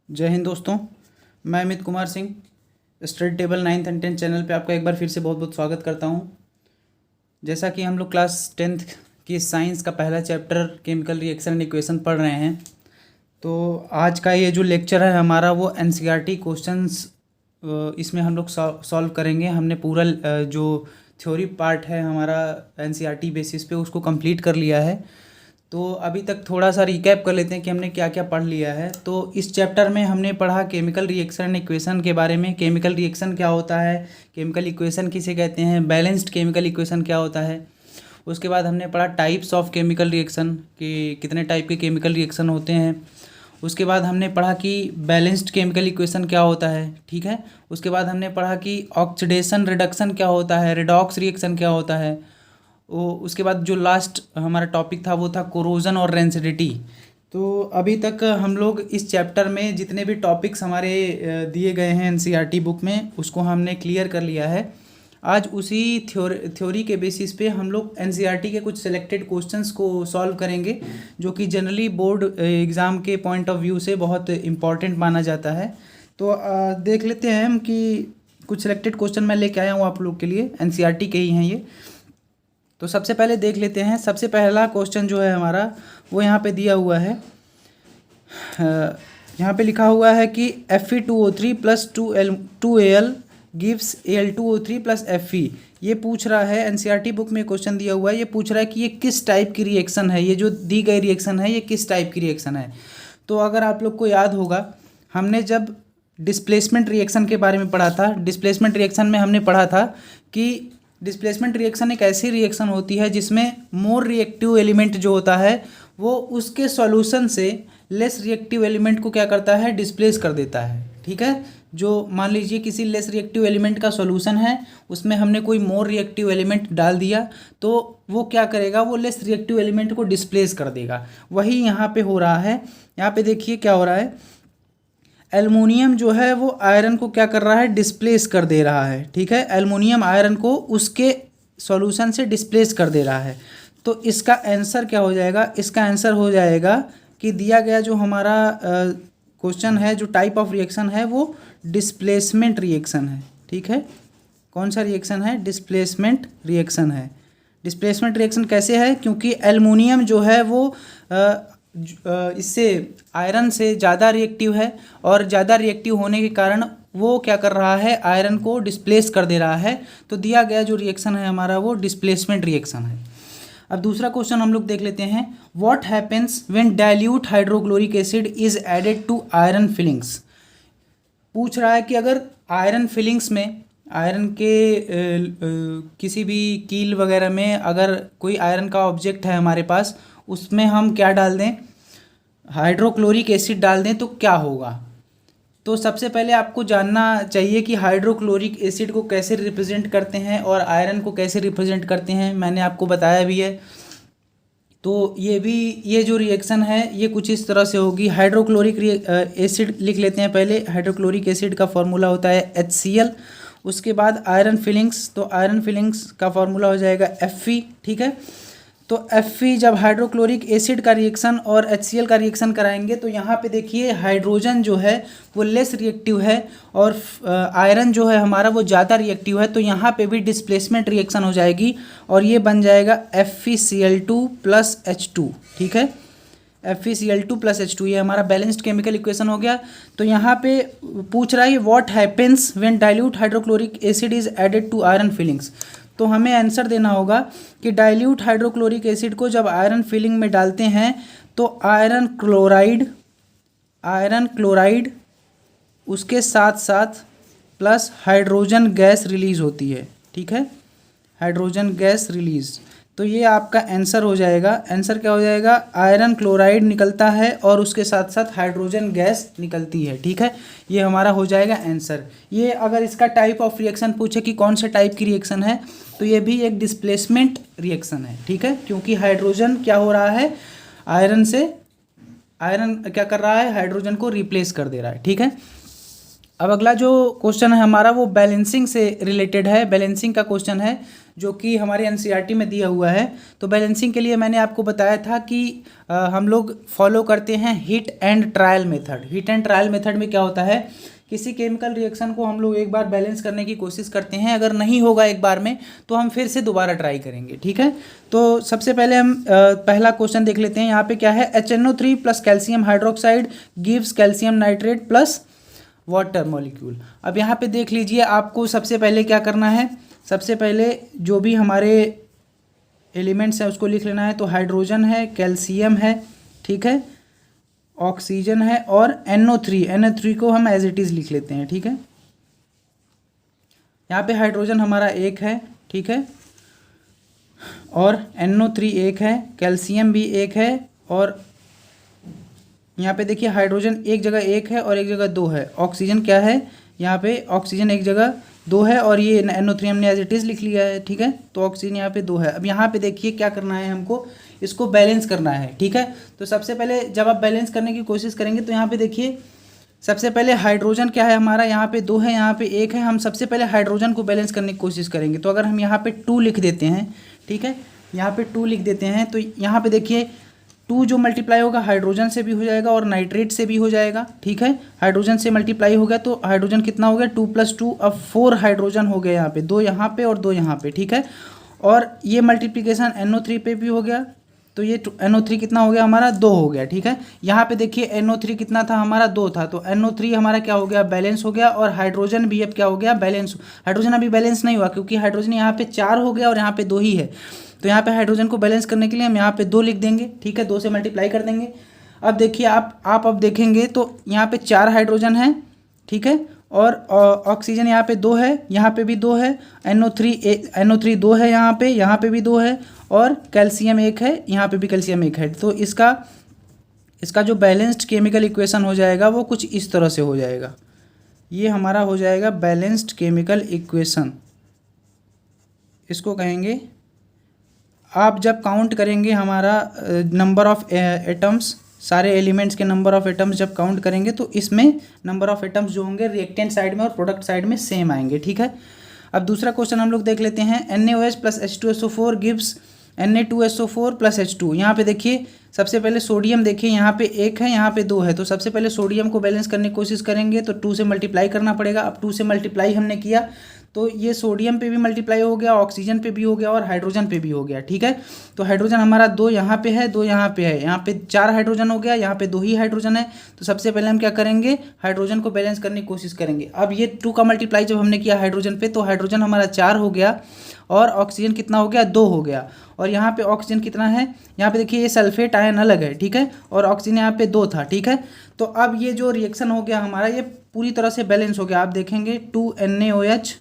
जय हिंद दोस्तों। मैं Amit Kumar Singh study table 9th and 10th channel पे आपका एक बार फिर से बहुत बहुत स्वागत करता हूँ। जैसा कि हम लोग क्लास 10th की साइंस का पहला chapter chemical reaction and equation पढ़ रहे हैं, तो आज का ये जो लेक्चर है हमारा वो एनसीईआरटी क्वेश्चंस इसमें हम लोग सॉल्व करेंगे। हमने पूरा जो थ्योरी पार्ट है हमारा एनसीईआरटी बेसिस पे उसको कंप्लीट कर लिया है। तो अभी तक थोड़ा सा रिकैप कर लेते हैं कि हमने क्या क्या पढ़ लिया है। तो इस चैप्टर में हमने पढ़ा केमिकल रिएक्शन एंड इक्वेशन के बारे में। केमिकल रिएक्शन क्या होता है, केमिकल इक्वेशन किसे कहते हैं, बैलेंस्ड केमिकल इक्वेशन क्या होता है। उसके बाद हमने पढ़ा टाइप्स ऑफ केमिकल रिएक्शन कि कितने टाइप के केमिकल रिएक्शन होते हैं। उसके बाद हमने पढ़ा कि बैलेंस्ड केमिकल इक्वेशन क्या होता है, ठीक है। उसके बाद हमने पढ़ा कि ऑक्सीडेशन रिडक्शन क्या होता है, रेडॉक्स रिएक्शन क्या होता है। वो उसके बाद जो लास्ट हमारा टॉपिक था वो था कोरोजन और रेंसिडिटी। तो अभी तक हम लोग इस चैप्टर में जितने भी टॉपिक्स हमारे दिए गए हैं एनसीईआरटी बुक में उसको हमने क्लियर कर लिया है। आज उसी थ्योरी के बेसिस पे हम लोग एनसीईआरटी के कुछ सिलेक्टेड क्वेश्चंस को सॉल्व करेंगे, जो कि जनरली बोर्ड एग्ज़ाम के पॉइंट ऑफ व्यू से बहुत इम्पॉर्टेंट माना जाता है। तो देख लेते हैं हम कि कुछ सिलेक्टेड क्वेश्चन मैं लेके आया हूँ आप लोग के लिए, एनसीईआरटी के ही हैं ये। तो सबसे पहले देख लेते हैं। सबसे पहला क्वेश्चन जो है हमारा वो यहाँ पे दिया हुआ है। यहाँ पे लिखा हुआ है कि Fe2O3 plus 2Al gives Al2O3 plus Fe। ये पूछ रहा है, एनसीईआरटी बुक में क्वेश्चन दिया हुआ है, ये पूछ रहा है कि ये किस टाइप की रिएक्शन है, ये जो दी गई रिएक्शन है ये किस टाइप की रिएक्शन है। तो अगर आप लोग को याद होगा, हमने जब डिस्प्लेसमेंट रिएक्शन के बारे में पढ़ा था, डिस्प्लेसमेंट रिएक्शन में हमने पढ़ा था कि डिस्प्लेसमेंट रिएक्शन एक ऐसी रिएक्शन होती है जिसमें मोर रिएक्टिव एलिमेंट जो होता है वो उसके सॉल्यूशन से लेस रिएक्टिव एलिमेंट को क्या करता है, डिस्प्लेस कर देता है, ठीक है। जो मान लीजिए किसी लेस रिएक्टिव एलिमेंट का सॉल्यूशन है, उसमें हमने कोई मोर रिएक्टिव एलिमेंट डाल दिया तो वो क्या करेगा, वो लेस रिएक्टिव एलिमेंट को डिस्प्लेस कर देगा। वही यहाँ पे हो रहा है। यहाँ पे देखिए क्या हो रहा है, एल्युमिनियम जो है वो आयरन को क्या कर रहा है, डिस्प्लेस कर दे रहा है, ठीक है। एल्युमिनियम आयरन को उसके सॉल्यूशन से डिस्प्लेस कर दे रहा है। तो इसका आंसर क्या हो जाएगा, इसका आंसर हो जाएगा कि दिया गया जो हमारा क्वेश्चन है, जो टाइप ऑफ रिएक्शन है वो डिस्प्लेसमेंट रिएक्शन है, ठीक है। कौन सा रिएक्शन है, डिस्प्लेसमेंट रिएक्शन है। डिस्प्लेसमेंट रिएक्शन कैसे है, क्योंकि एल्युमिनियम जो है वो इससे आयरन से ज़्यादा रिएक्टिव है और ज़्यादा रिएक्टिव होने के कारण वो क्या कर रहा है, आयरन को डिस्प्लेस कर दे रहा है। तो दिया गया जो रिएक्शन है हमारा वो डिस्प्लेसमेंट रिएक्शन है। अब दूसरा क्वेश्चन हम लोग देख लेते हैं। What happens when dilute hydrochloric acid is added to iron filings. पूछ रहा है कि अगर आयरन फिलिंग्स में, आयरन के किसी भी कील वगैरह में अगर कोई आयरन का ऑब्जेक्ट है हमारे पास, उसमें हम क्या डाल दें, हाइड्रोक्लोरिक एसिड डाल दें तो क्या होगा। तो सबसे पहले आपको जानना चाहिए कि हाइड्रोक्लोरिक एसिड को कैसे रिप्रेजेंट करते हैं और आयरन को कैसे रिप्रेजेंट करते हैं, मैंने आपको बताया भी है। तो ये जो रिएक्शन है ये कुछ इस तरह से होगी। हाइड्रोक्लोरिक एसिड लिख लेते हैं पहले। हाइड्रोक्लोरिक एसिड का फॉर्मूला होता है HCl। उसके बाद आयरन फिलिंग्स, तो आयरन फिलिंग्स का फॉर्मूला हो जाएगा Fe, ठीक है। तो Fe जब हाइड्रोक्लोरिक एसिड का रिएक्शन और HCl का रिएक्शन कराएंगे तो यहाँ पे देखिए हाइड्रोजन जो है वो लेस रिएक्टिव है और आयरन जो है हमारा वो ज़्यादा रिएक्टिव है। तो यहाँ पे भी डिस्प्लेसमेंट रिएक्शन हो जाएगी और ये बन जाएगा FeCl2 प्लस H2, ठीक है। FeCl2 प्लस H2 ये हमारा बैलेंस्ड केमिकल इक्वेशन हो गया। तो यहाँ पे पूछ रहा है what happens when dilute hydrochloric acid is added to iron filings. तो हमें आंसर देना होगा कि डाइल्यूट हाइड्रोक्लोरिक एसिड को जब आयरन फिलिंग में डालते हैं तो आयरन क्लोराइड उसके साथ साथ प्लस हाइड्रोजन गैस रिलीज होती है, ठीक है। हाइड्रोजन गैस रिलीज, तो ये आपका आंसर हो जाएगा। आंसर क्या हो जाएगा, आयरन क्लोराइड निकलता है और उसके साथ साथ हाइड्रोजन गैस निकलती है, ठीक है। ये हमारा हो जाएगा आंसर। ये अगर इसका टाइप ऑफ रिएक्शन पूछे कि कौन सा टाइप की रिएक्शन है, तो ये भी एक डिस्प्लेसमेंट रिएक्शन है, ठीक है। क्योंकि हाइड्रोजन क्या हो रहा है, आयरन क्या कर रहा है, हाइड्रोजन को रिप्लेस कर दे रहा है, ठीक है। अब अगला जो क्वेश्चन है हमारा वो बैलेंसिंग से रिलेटेड है। बैलेंसिंग का क्वेश्चन है जो कि हमारे एनसीईआरटी में दिया हुआ है। तो बैलेंसिंग के लिए मैंने आपको बताया था कि हम लोग फॉलो करते हैं hit and trial method. Hit and trial method में क्या होता है, किसी केमिकल रिएक्शन को हम लोग एक बार बैलेंस करने की कोशिश करते हैं, अगर नहीं होगा एक बार में तो हम फिर से दोबारा ट्राई करेंगे। ठीक है, तो सबसे पहले हम पहला क्वेश्चन देख लेते हैं। यहाँ पे क्या है, HNO3 plus calcium hydroxide gives calcium nitrate plus water molecule. अब यहाँ पे देख लीजिए, आपको सबसे पहले क्या करना है, सबसे पहले जो भी हमारे एलिमेंट्स हैं उसको लिख लेना है। तो हाइड्रोजन है, कैल्शियम है, ठीक है, ऑक्सीजन है और NO3 को हम एज इट इज़ लिख लेते हैं। ठीक है, यहाँ पे हाइड्रोजन हमारा एक है, ठीक है, और NO3 एक है, कैल्शियम भी एक है, और यहाँ पे देखिए हाइड्रोजन एक जगह एक है और एक जगह दो है। ऑक्सीजन क्या है, यहाँ पे ऑक्सीजन एक जगह दो है और ये NO3 हमने एज इट इज़ लिख लिया है। ठीक है, तो ऑक्सीजन यहाँ पे दो है। अब यहाँ पे देखिए क्या करना है, हमको इसको बैलेंस करना है। ठीक है, तो सबसे पहले जब आप बैलेंस करने की कोशिश करेंगे तो यहाँ पे देखिए सबसे पहले हाइड्रोजन क्या है हमारा, यहाँ पे दो है, यहाँ पे एक है। हम सबसे पहले हाइड्रोजन को बैलेंस करने की कोशिश करेंगे। तो अगर हम यहाँ पे 2 लिख देते हैं, ठीक है, यहाँ पे 2 लिख देते हैं, तो यहाँ पे देखिए 2 जो मल्टीप्लाई होगा हाइड्रोजन से भी हो जाएगा और नाइट्रेट से भी हो जाएगा। ठीक है, हाइड्रोजन से मल्टीप्लाई हो गया तो हाइड्रोजन कितना हो गया, 2 + 2, अब 4 हाइड्रोजन हो गया यहाँ पे, 2 यहाँ पे और 2 यहाँ पे। ठीक है, और ये मल्टीप्लिकेशन NO3 पे भी हो गया, तो ये NO3 कितना हो गया हमारा, 2 हो गया। ठीक है, यहाँ पे देखिए NO3 कितना था हमारा, 2 था, तो NO3 हमारा क्या हो गया, बैलेंस हो गया। और हाइड्रोजन भी अब क्या हो गया, बैलेंस। हाइड्रोजन अभी बैलेंस नहीं हुआ क्योंकि हाइड्रोजन यहाँ पे 4 हो गया और यहाँ पे 2 ही है। तो यहाँ पे हाइड्रोजन को बैलेंस करने के लिए हम यहाँ पे 2 लिख देंगे। ठीक है, 2 से मल्टीप्लाई कर देंगे। अब देखिए आप अब देखेंगे तो यहाँ पे 4 हाइड्रोजन है, ठीक है, और ऑक्सीजन यहाँ पे 2 है, यहाँ पे भी 2 है, NO3 2 है, यहाँ पे भी 2 है, और कैल्शियम 1 है, यहाँ पे भी कैल्शियम 1 है। तो इसका जो बैलेंस्ड केमिकल इक्वेशन हो जाएगा वो कुछ इस तरह से हो जाएगा। ये हमारा हो जाएगा बैलेंस्ड केमिकल इक्वेशन, इसको कहेंगे। आप जब काउंट करेंगे हमारा नंबर ऑफ एटम्स, सारे एलिमेंट्स के नंबर ऑफ एटम्स जब काउंट करेंगे तो इसमें नंबर ऑफ एटम्स जो होंगे रिएक्टेंट साइड में और प्रोडक्ट साइड में सेम आएंगे। ठीक है, अब दूसरा क्वेश्चन हम लोग देख लेते हैं। NaOH plus H2SO4 gives Na2SO4 plus H2। यहाँ पे देखिए सबसे पहले सोडियम देखिए, यहाँ पे 1 है, यहाँ पे 2 है, तो सबसे पहले सोडियम को बैलेंस करने की कोशिश करेंगे तो 2 से मल्टीप्लाई करना पड़ेगा। अब 2 से मल्टीप्लाई हमने किया तो ये सोडियम पे भी मल्टीप्लाई हो गया, ऑक्सीजन पे भी हो गया और हाइड्रोजन पे भी हो गया। ठीक है, तो हाइड्रोजन हमारा 2 यहाँ पे है, 2 यहाँ पे है, यहाँ पे 4 हाइड्रोजन हो गया, यहाँ पे 2 ही हाइड्रोजन है। तो सबसे पहले हम क्या करेंगे, हाइड्रोजन को बैलेंस करने की कोशिश करेंगे। अब ये 2 का मल्टीप्लाई जब हमने किया हाइड्रोजन पे तो हाइड्रोजन हमारा 4 हो गया और ऑक्सीजन कितना हो गया, 2 हो गया। और यहाँ पे ऑक्सीजन कितना है, यहाँ पे देखिए ये सल्फेट आयन अलग है, ठीक है, और ऑक्सीजन यहाँ पे 2 था। ठीक है, तो अब ये जो रिएक्शन हो गया हमारा ये पूरी तरह से बैलेंस हो गया। आप देखेंगे 2NaOH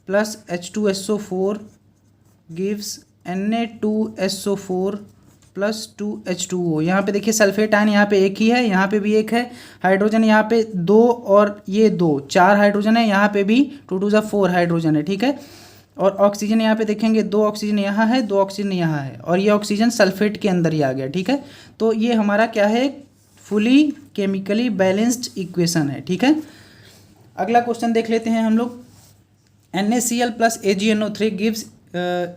plus H2SO4 gives Na2SO4 plus 2H2O। यहाँ पे देखिए सल्फेट आयन यहाँ पे एक ही है, यहाँ पे भी एक है, हाइड्रोजन यहाँ पे 2 और ये 2, 4 हाइड्रोजन है, यहाँ पे भी 2 2 4 हाइड्रोजन है। ठीक है, और ऑक्सीजन यहाँ पे देखेंगे 2 ऑक्सीजन यहाँ है, 2 ऑक्सीजन यहाँ है, और ये ऑक्सीजन सल्फेट के अंदर ही आ गया। ठीक है, तो ये हमारा क्या है, फुली केमिकली बैलेंस्ड इक्वेशन है। ठीक है, अगला क्वेश्चन देख लेते हैं हम लोग। NaCl plus AgNO3 gives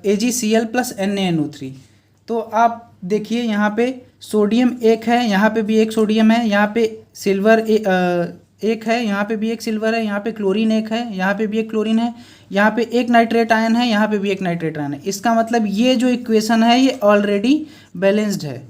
AgCl plus NaNO3। तो आप देखिए यहाँ पे सोडियम 1 है, यहाँ पे भी एक सोडियम है, यहाँ पे सिल्वर 1 है, यहाँ पे भी एक सिल्वर है, यहाँ पे क्लोरीन 1 है, यहाँ पे भी एक क्लोरीन है, यहाँ पे एक नाइट्रेट आयन है, यहाँ पे भी एक नाइट्रेट आयन है। इसका मतलब ये जो इक्वेशन है ये ऑलरेडी बैलेंस्ड है,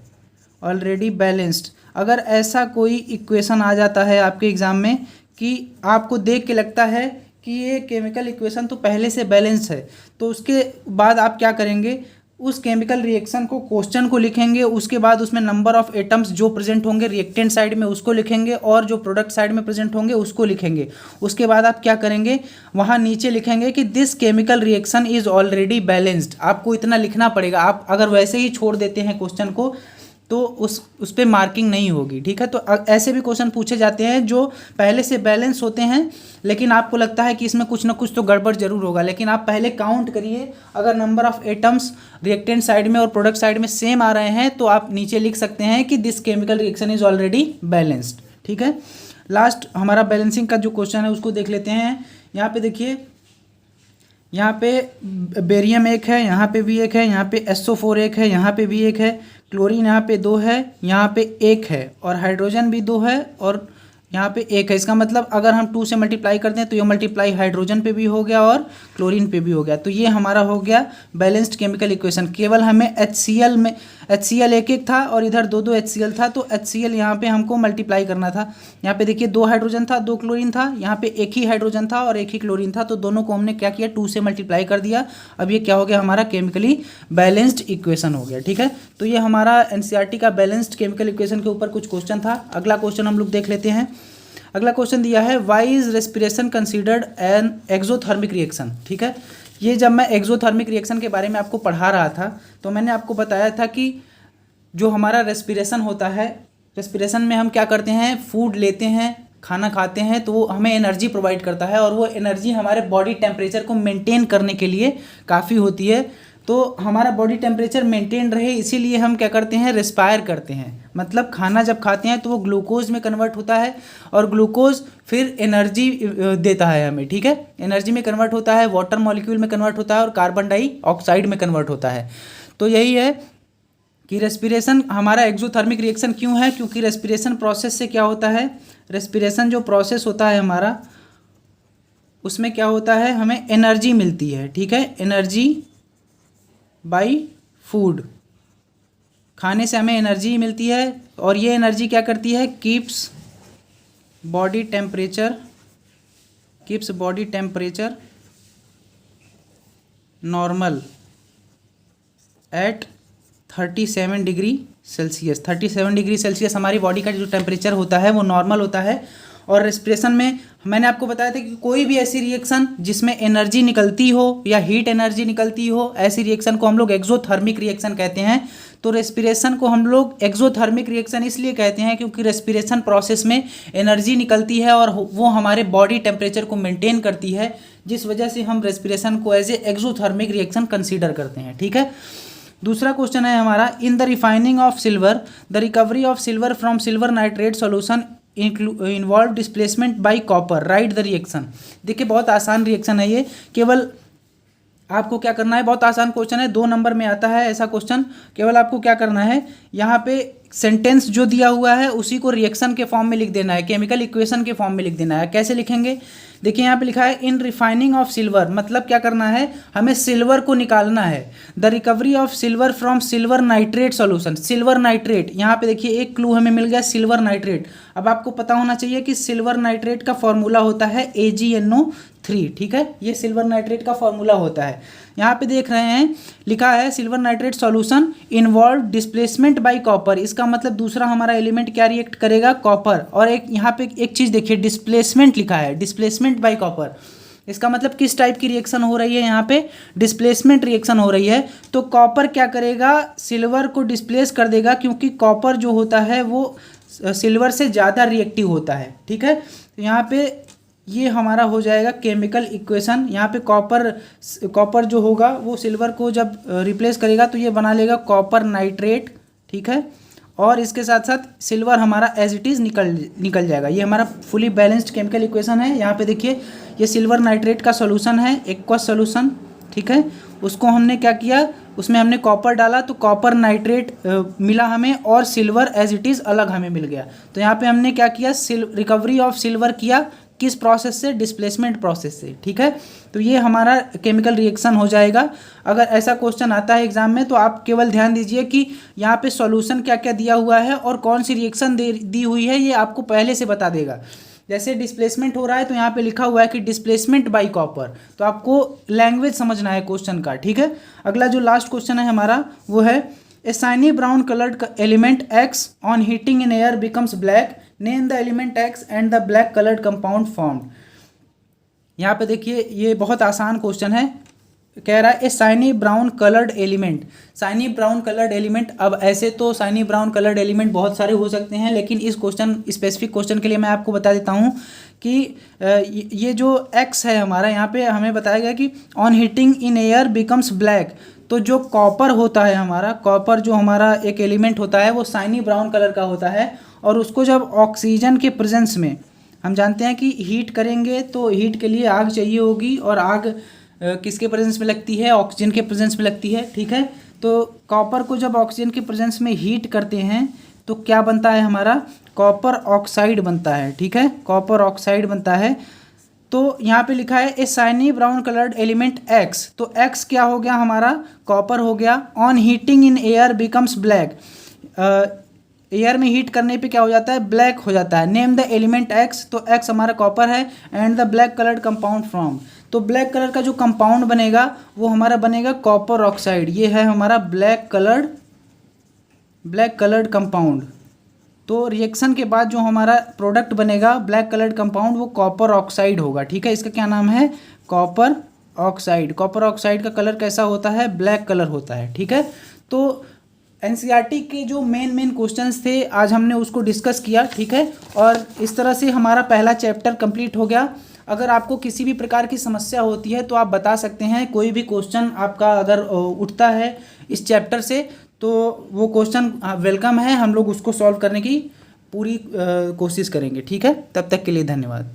ऑलरेडी बैलेंस्ड। अगर ऐसा कोई इक्वेशन आ जाता है आपके एग्ज़ाम में कि आपको देख के लगता है कि ये केमिकल इक्वेशन तो पहले से बैलेंस है, तो उसके बाद आप क्या करेंगे, उस केमिकल रिएक्शन को क्वेश्चन को लिखेंगे, उसके बाद उसमें नंबर ऑफ एटम्स जो प्रेजेंट होंगे रिएक्टेंट साइड में उसको लिखेंगे और जो प्रोडक्ट साइड में प्रेजेंट होंगे उसको लिखेंगे। उसके बाद आप क्या करेंगे, वहाँ नीचे लिखेंगे कि this chemical reaction is already balanced. आपको इतना लिखना पड़ेगा। आप अगर वैसे ही छोड़ देते हैं क्वेश्चन को तो उस पर मार्किंग नहीं होगी। ठीक है, तो ऐसे भी क्वेश्चन पूछे जाते हैं जो पहले से बैलेंस होते हैं लेकिन आपको लगता है कि इसमें कुछ ना कुछ तो गड़बड़ जरूर होगा, लेकिन आप पहले काउंट करिए। अगर number of atoms reactant side में और प्रोडक्ट साइड में सेम आ रहे हैं तो आप नीचे लिख सकते हैं कि this chemical reaction is already balanced. ठीक है। लास्ट हमारा बैलेंसिंग का जो क्वेश्चन है उसको देख लेते हैं। यहाँ पे देखिए, यहाँ पे बेरियम एक है, यहाँ पे भी एक है, यहाँ पे SO4 एक है, यहाँ पे भी एक है, क्लोरीन यहाँ पे 2 है, यहाँ पे 1 है, और हाइड्रोजन भी 2 है, और यहाँ पे 1 है। इसका मतलब अगर हम 2 से मल्टीप्लाई करते हैं तो ये मल्टीप्लाई हाइड्रोजन पे भी हो गया और क्लोरीन पे भी हो गया। तो ये हमारा हो गया बैलेंस्ड केमिकल इक्वेशन। केवल हमें HCl में HCl एक एक था और इधर 2 2 HCl था, तो HCl यहाँ पे हमको मल्टीप्लाई करना था। यहाँ पे देखिए 2 हाइड्रोजन था, 2 क्लोरीन था, यहाँ पे एक ही हाइड्रोजन था और एक ही क्लोरीन था, तो दोनों को हमने क्या किया, 2 से मल्टीप्लाई कर दिया। अब ये क्या हो गया, हमारा केमिकली बैलेंस्ड इक्वेशन हो गया। ठीक है, तो ये हमारा NCERT का बैलेंस्ड केमिकल इक्वेशन के ऊपर कुछ क्वेश्चन था। अगला क्वेश्चन हम लोग देख लेते हैं। अगला क्वेश्चन दिया है, why is respiration considered an exothermic reaction. ठीक है, ये जब मैं एक्सोथर्मिक रिएक्शन के बारे में आपको पढ़ा रहा था तो मैंने आपको बताया था कि जो हमारा रेस्पिरेशन होता है, रेस्पिरेशन में हम क्या करते हैं, फूड लेते हैं, खाना खाते हैं, तो वो हमें एनर्जी प्रोवाइड करता है और वो एनर्जी हमारे बॉडी टेम्परेचर को मेंटेन करने के लिए काफ़ी होती है। तो हमारा बॉडी टेम्परेचर मेंटेन रहे इसीलिए हम क्या करते हैं, रेस्पायर करते हैं। मतलब खाना जब खाते हैं तो वो ग्लूकोज में कन्वर्ट होता है और ग्लूकोज फिर एनर्जी देता है हमें। ठीक है, एनर्जी में कन्वर्ट होता है, वाटर मॉलिक्यूल में कन्वर्ट होता है और कार्बन डाइऑक्साइड में कन्वर्ट होता है। तो यही है कि रेस्पिरेशन हमारा एक्सोथर्मिक रिएक्शन क्यों है, क्योंकि रेस्पिरेशन प्रोसेस से क्या होता है, रेस्पिरेशन जो प्रोसेस होता है हमारा, उसमें क्या होता है, हमें एनर्जी मिलती है। ठीक है, एनर्जी बाय फूड, खाने से हमें एनर्जी मिलती है और ये एनर्जी क्या करती है, keeps body temperature normal at 37 degree Celsius. 37 degree Celsius हमारी बॉडी का जो टेम्परेचर होता है वो नॉर्मल होता है। और रेस्पिरेशन में मैंने आपको बताया था कि कोई भी ऐसी रिएक्शन जिसमें एनर्जी निकलती हो या हीट एनर्जी निकलती हो, ऐसी रिएक्शन को हम लोग एक्सोथर्मिक रिएक्शन कहते हैं। तो रेस्पिरेशन को हम लोग एक्सोथर्मिक रिएक्शन इसलिए कहते हैं क्योंकि रेस्पिरेशन प्रोसेस में एनर्जी निकलती है और वो हमारे बॉडी टेम्परेचर को मेंटेन करती है, जिस वजह से हम रेस्पिरेशन को as a exothermic reaction consider करते हैं। ठीक है, दूसरा क्वेश्चन है हमारा, in the refining of silver the recovery of silver from silver nitrate solution involve displacement by copper, write the reaction. देखिए बहुत आसान रिएक्शन है ये, केवल आपको क्या करना है, बहुत आसान क्वेश्चन है, 2 नंबर में आता है ऐसा क्वेश्चन। केवल आपको क्या करना है, यहाँ पे सेंटेंस जो दिया हुआ है उसी को रिएक्शन के फॉर्म में लिख देना है, केमिकल इक्वेशन के फॉर्म में लिख देना है। कैसे लिखेंगे, देखिए यहाँ पे लिखा है इन रिफाइनिंग ऑफ सिल्वर, मतलब क्या करना है, हमें सिल्वर को निकालना है। The recovery of silver from silver nitrate solution, silver nitrate, यहाँ पे देखिए एक क्लू हमें मिल गया, सिल्वर नाइट्रेट। अब आपको पता होना चाहिए कि सिल्वर नाइट्रेट का फॉर्मूला होता है AgNO3। ठीक है, ये सिल्वर नाइट्रेट का फॉर्मूला होता है। यहाँ पे देख रहे हैं लिखा है silver nitrate solution involve displacement by copper, इसका मतलब दूसरा हमारा एलिमेंट क्या रिएक्ट करेगा, कॉपर। और एक यहाँ पे एक चीज़ देखिए, डिस्प्लेसमेंट लिखा है, डिस्प्लेसमेंट बाय कॉपर, इसका मतलब किस टाइप की रिएक्शन हो रही है, यहाँ पे डिस्प्लेसमेंट रिएक्शन हो रही है। तो कॉपर क्या करेगा, सिल्वर को डिस्प्लेस कर देगा, क्योंकि कॉपर जो होता है वो सिल्वर से ज़्यादा रिएक्टिव होता है। ठीक है, तो यहाँ पे ये हमारा हो जाएगा केमिकल इक्वेशन। यहाँ पे कॉपर जो होगा वो सिल्वर को जब रिप्लेस करेगा तो ये बना लेगा कॉपर नाइट्रेट। ठीक है, और इसके साथ साथ सिल्वर हमारा एज इट इज़ निकल जाएगा। ये हमारा फुली बैलेंस्ड केमिकल इक्वेशन है। यहाँ पे देखिए ये सिल्वर नाइट्रेट का सॉल्यूशन है, एक्वस सॉल्यूशन। ठीक है, उसको हमने क्या किया, उसमें हमने कॉपर डाला तो कॉपर नाइट्रेट मिला हमें और सिल्वर एज इट इज़ अलग हमें मिल गया। तो यहाँ पे हमने क्या किया, रिकवरी ऑफ सिल्वर किया, किस प्रोसेस से, डिस्प्लेसमेंट प्रोसेस से। ठीक है, तो ये हमारा केमिकल रिएक्शन हो जाएगा। अगर ऐसा क्वेश्चन आता है एग्जाम में तो आप केवल ध्यान दीजिए कि यहाँ पे सॉल्यूशन क्या क्या दिया हुआ है और कौन सी रिएक्शन दी हुई है, ये आपको पहले से बता देगा। जैसे डिस्प्लेसमेंट हो रहा है तो यहाँ पे लिखा हुआ है कि डिस्प्लेसमेंट बाय कॉपर, तो आपको लैंग्वेज समझना है क्वेश्चन का। ठीक है, अगला जो लास्ट क्वेश्चन है हमारा वो है, a shiny brown coloured element X on heating in air becomes black, name the element X and the black coloured compound formed. यहाँ पे देखिए ये बहुत आसान क्वेश्चन है, कह रहा है a shiny brown coloured element, shiny brown coloured element. अब ऐसे तो शाइनी ब्राउन कलर्ड एलिमेंट बहुत सारे हो सकते हैं, लेकिन इस क्वेश्चन स्पेसिफिक क्वेश्चन के लिए मैं आपको बता देता हूँ कि ये जो X है हमारा, यहाँ पे हमें बताया गया कि on heating in air becomes black. तो जो कॉपर होता है हमारा, कॉपर जो हमारा एक एलिमेंट होता है वो शाइनी ब्राउन कलर का होता है और उसको जब ऑक्सीजन के प्रेजेंस में, हम जानते हैं कि हीट करेंगे तो हीट के लिए आग चाहिए होगी, और आग किसके प्रेजेंस में लगती है? ऑक्सीजन के प्रेजेंस में लगती है, ठीक है। तो कॉपर को जब ऑक्सीजन के प्रेजेंस में हीट करते हैं तो क्या बनता है हमारा? कॉपर ऑक्साइड बनता है, ठीक है, कॉपर ऑक्साइड बनता है। तो यहाँ पे लिखा है a shiny brown coloured element X, तो एक्स क्या हो गया हमारा? कॉपर हो गया। On heating in air becomes black, air में हीट करने पे क्या हो जाता है? ब्लैक हो जाता है। नेम द एलिमेंट एक्स, तो एक्स हमारा कॉपर है। And the black coloured compound from, तो ब्लैक कलर का जो कंपाउंड बनेगा वो हमारा बनेगा कॉपर ऑक्साइड। ये है हमारा ब्लैक कलर्ड कंपाउंड। तो रिएक्शन के बाद जो हमारा प्रोडक्ट बनेगा ब्लैक कलर्ड कंपाउंड, वो कॉपर ऑक्साइड होगा, ठीक है। इसका क्या नाम है? Copper oxide. कॉपर ऑक्साइड का कलर कैसा होता है? ब्लैक कलर होता है, ठीक है। तो एनसीईआरटी के जो मेन क्वेश्चंस थे आज हमने उसको डिस्कस किया, ठीक है। और इस तरह से हमारा पहला चैप्टर कंप्लीट हो गया। अगर आपको किसी भी प्रकार की समस्या होती है तो आप बता सकते हैं। कोई भी क्वेश्चन आपका अगर उठता है इस चैप्टर से तो वो क्वेश्चन वेलकम है, हम लोग उसको सॉल्व करने की पूरी कोशिश करेंगे, ठीक है। तब तक के लिए धन्यवाद।